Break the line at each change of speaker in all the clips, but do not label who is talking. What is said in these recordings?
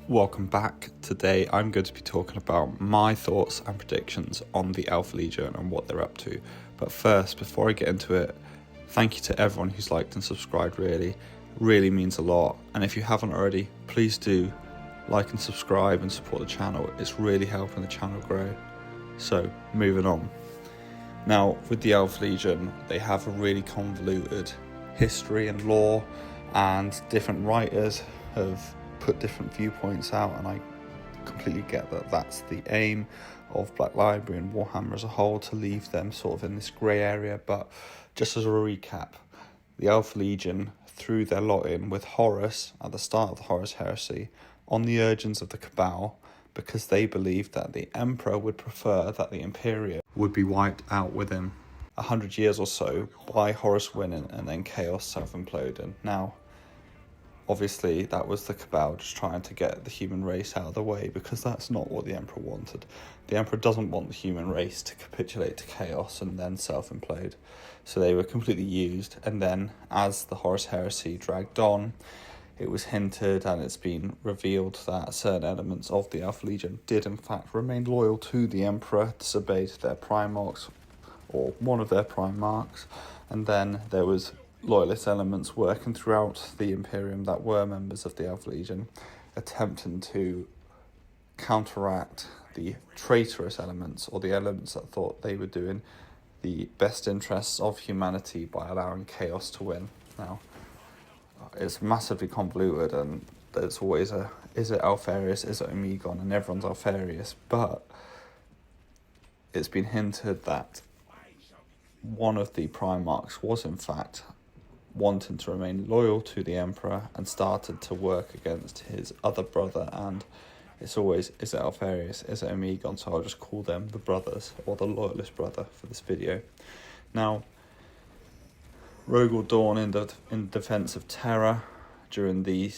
Welcome back. Today I'm going to be talking about my thoughts and predictions on the Alpha Legion and what they're up to. But first, before I get into it, thank you to everyone who's liked and subscribed. Really means a lot. And if you haven't already, please do like and subscribe and support the channel. It's really helping the channel grow. So, moving on. Now, with the Alpha Legion, they have a really convoluted history and lore, and different writers have put different viewpoints out, and I completely get that that's the aim of Black Library and Warhammer as a whole, to leave them sort of in this grey area. But just as a recap, the Alpha Legion threw their lot in with Horus at the start of the Horus Heresy on the urgings of the Cabal, because they believed that the Emperor would prefer that the Imperium would be wiped out within 100 years or so by Horus winning and then Chaos self-imploding. Now, obviously, that was the Cabal just trying to get the human race out of the way, because that's not what the Emperor wanted. The Emperor doesn't want the human race to capitulate to Chaos and then self-implode. So they were completely used, and then as the Horus Heresy dragged on, it was hinted and it's been revealed that certain elements of the Alpha Legion did in fact remain loyal to the Emperor, disobeyed their Primarchs, or one of their Primarchs, and then there was loyalist elements working throughout the Imperium that were members of the Alpha Legion, attempting to counteract the traitorous elements, or the elements that thought they were doing the best interests of humanity by allowing Chaos to win. Now, it's massively convoluted, and there's always is it Alpharius, is it Omegon, and everyone's Alpharius, but it's been hinted that one of the Primarchs was in fact wanting to remain loyal to the Emperor and started to work against his other brother, and it's always, is it Alpharius, is it Omegon, so I'll just call them the brothers, or the loyalist brother for this video. Now, Rogel Dawn in defense of Terra during the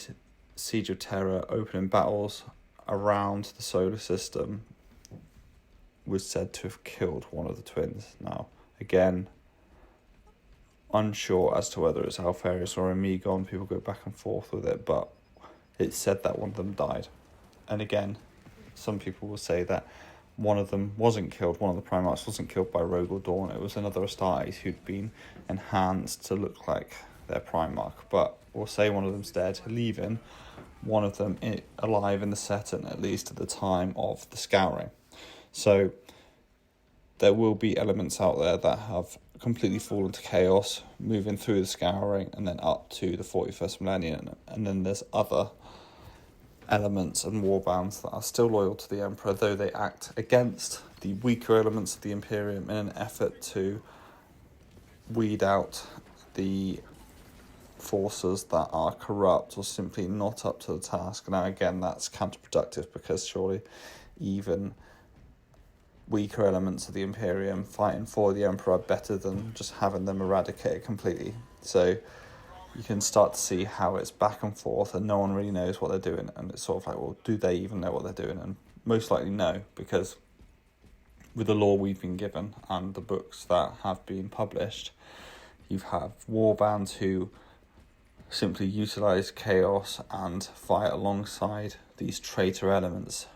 Siege of Terra, opening battles around the solar system, was said to have killed one of the twins. Now, again, unsure as to whether it's Alpharius or Omegon. People go back and forth with it, but it's said that one of them died. And again, some people will say that one of them wasn't killed, one of the Primarchs wasn't killed by Rogel Dawn, it was another Astartes who'd been enhanced to look like their Primarch. But we'll say one of them's dead, leaving one of them alive in the setting, at least at the time of the Scouring. So there will be elements out there that have completely fallen to Chaos, moving through the Scouring and then up to the 41st millennium. And then there's other elements and warbands that are still loyal to the Emperor, though they act against the weaker elements of the Imperium in an effort to weed out the forces that are corrupt or simply not up to the task. Now, again, that's counterproductive, because surely even weaker elements of the Imperium fighting for the Emperor are better than just having them eradicated completely. So you can start to see how it's back and forth, and no one really knows what they're doing, and it's sort of like, well, do they even know what they're doing? And most likely no, because with the lore we've been given and the books that have been published, you have warbands who simply utilise Chaos and fight alongside these traitor elements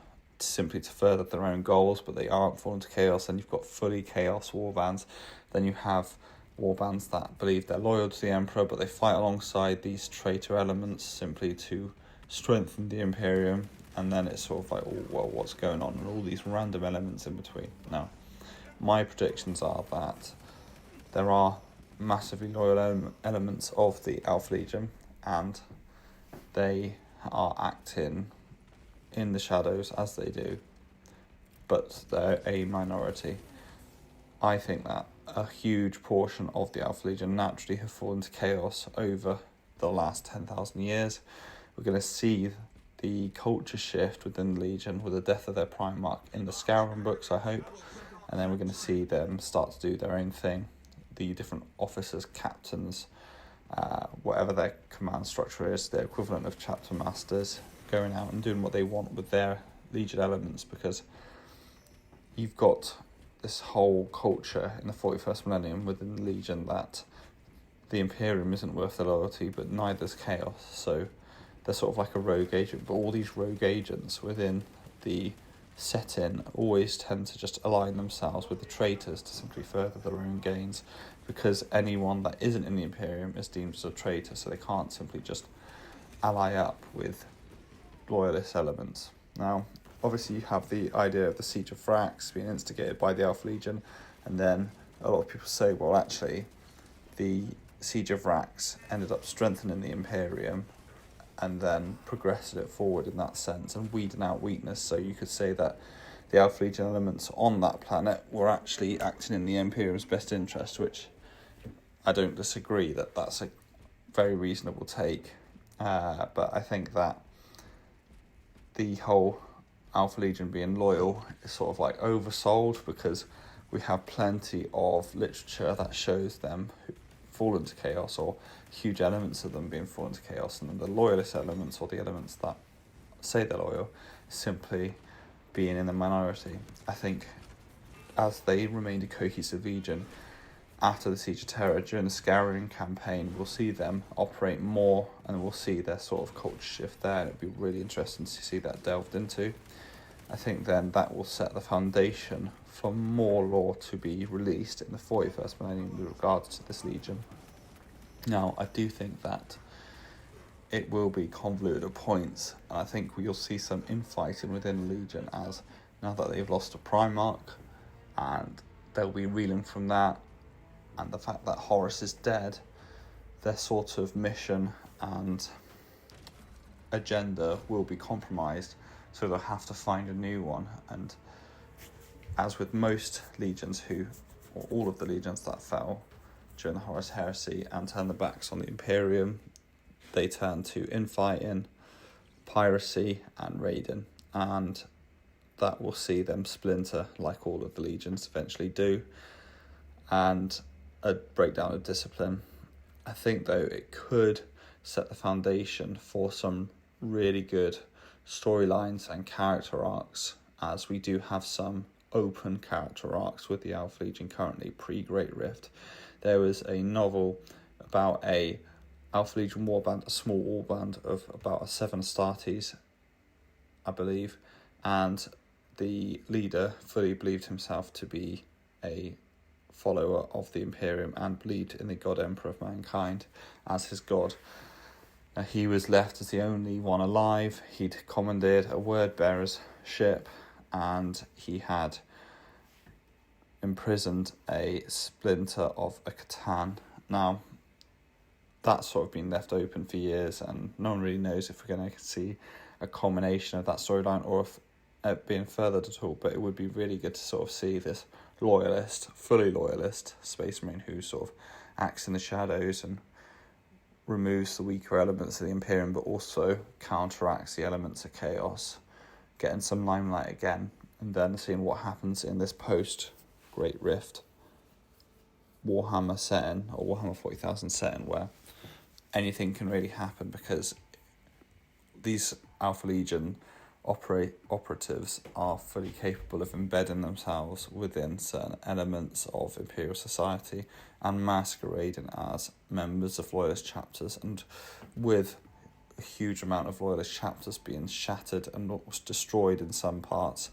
simply to further their own goals, but they aren't falling to Chaos. And you've got fully Chaos warbands. Then you have warbands that believe they're loyal to the Emperor, but they fight alongside these traitor elements simply to strengthen the Imperium. And then it's sort of like, oh, well, what's going on? And all these random elements in between. Now, my predictions are that there are massively loyal elements of the Alpha Legion, and they are acting in the shadows as they do, but they're a minority. I think that a huge portion of the Alpha Legion naturally have fallen to Chaos over the last 10,000 years. We're going to see the culture shift within the Legion with the death of their Primarch in the Scouring books, I hope, and then we're going to see them start to do their own thing. The different officers, captains, whatever their command structure is, the equivalent of chapter masters, going out and doing what they want with their Legion elements, because you've got this whole culture in the 41st millennium within the Legion that the Imperium isn't worth the loyalty, but neither's Chaos. So they're sort of like a rogue agent, but all these rogue agents within the setting always tend to just align themselves with the traitors to simply further their own gains, because anyone that isn't in the Imperium is deemed as a traitor, so they can't simply just ally up with loyalist elements. Now, obviously you have the idea of the Siege of Thrax being instigated by the Alpha Legion, and then a lot of people say, well, actually, the Siege of Thrax ended up strengthening the Imperium and then progressing it forward in that sense and weeding out weakness. So you could say that the Alpha Legion elements on that planet were actually acting in the Imperium's best interest, which I don't disagree that that's a very reasonable take. But I think that the whole Alpha Legion being loyal is sort of like oversold, because we have plenty of literature that shows them fall into chaos, or huge elements of them being fall into chaos, and then the loyalist elements, or the elements that say they're loyal, simply being in the minority. I think as they remained a cohesive legion after the Siege of Terror, during the Scouring campaign, we'll see them operate more, and we'll see their sort of culture shift there, and it'd be really interesting to see that delved into. I think then that will set the foundation for more lore to be released in the 41st millennium with regards to this legion. Now, I do think that it will be convoluted at points, and I think you'll see some infighting within the legion, as now that they've lost a Primarch, and they'll be reeling from that, and the fact that Horus is dead, their sort of mission and agenda will be compromised, so they'll have to find a new one. And as with most legions or all of the legions that fell during the Horus Heresy and turned their backs on the Imperium, they turned to infighting, piracy and raiding, and that will see them splinter like all of the legions eventually do, and a breakdown of discipline. I think though it could set the foundation for some really good storylines and character arcs, as we do have some open character arcs with the Alpha Legion currently pre-Great Rift. There was a novel about a Alpha Legion warband, a small warband of about 7 Astartes, I believe, and the leader fully believed himself to be a follower of the Imperium and believed in the God Emperor of mankind as his god. Now, he was left as the only one alive. He'd commandeered a word-bearer's ship, and he had imprisoned a splinter of a Catan. Now, that's sort of been left open for years, and no one really knows if we're going to see a culmination of that storyline or if it being furthered at all, but it would be really good to sort of see this fully loyalist Space Marine who sort of acts in the shadows and removes the weaker elements of the Imperium, but also counteracts the elements of chaos, getting some limelight again, and then seeing what happens in this post-Great Rift Warhammer setting, or Warhammer 40,000 setting, where anything can really happen, because these Alpha Legion operatives are fully capable of embedding themselves within certain elements of Imperial society and masquerading as members of Loyalist chapters, and with a huge amount of Loyalist chapters being shattered and destroyed in some parts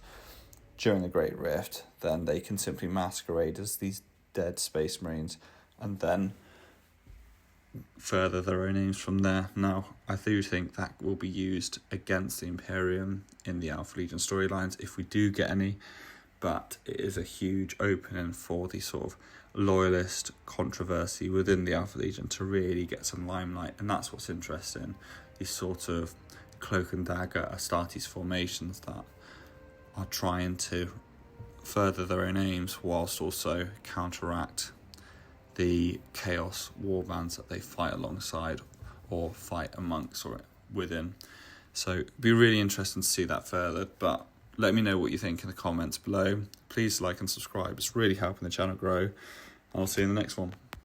during the Great Rift, then they can simply masquerade as these dead Space Marines and then further their own aims from there. Now, I do think that will be used against the Imperium in the Alpha Legion storylines, if we do get any, but it is a huge opening for the sort of loyalist controversy within the Alpha Legion to really get some limelight, and that's what's interesting, these sort of cloak and dagger Astartes formations that are trying to further their own aims whilst also counteract the chaos warbands that they fight alongside or fight amongst or within. So it'd be really interesting to see that further, but let me know what you think in the comments below. Please like and subscribe, it's really helping the channel grow, and I'll see you in the next one.